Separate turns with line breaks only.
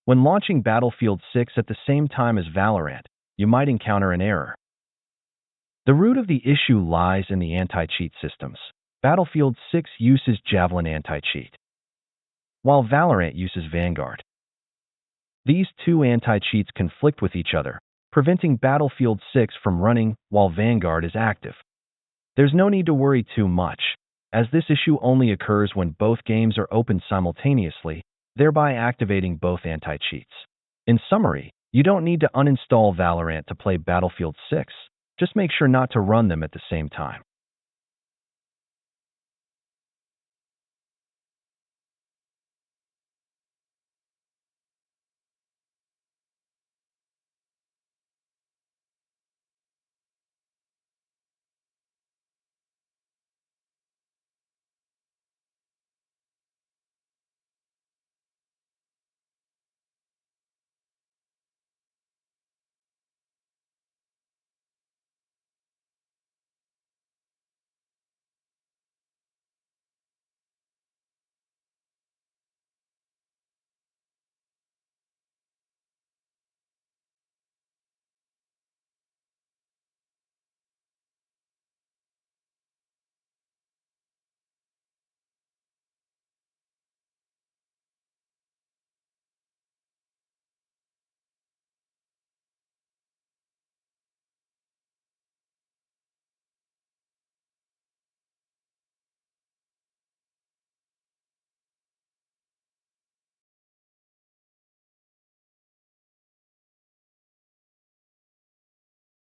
When launching Battlefield 6 at the same time as Valorant, you might encounter an error. The root of the issue lies in the anti-cheat systems. Battlefield 6 uses Javelin anti-cheat, while Valorant uses Vanguard. These two anti-cheats conflict with each other, preventing Battlefield 6 from running while Vanguard is active. There's no need to worry too much, as this issue only occurs when both games are open simultaneously, thereby activating both anti-cheats. In summary, you don't need to uninstall Valorant to play Battlefield 6, just make sure not to run them at the same time.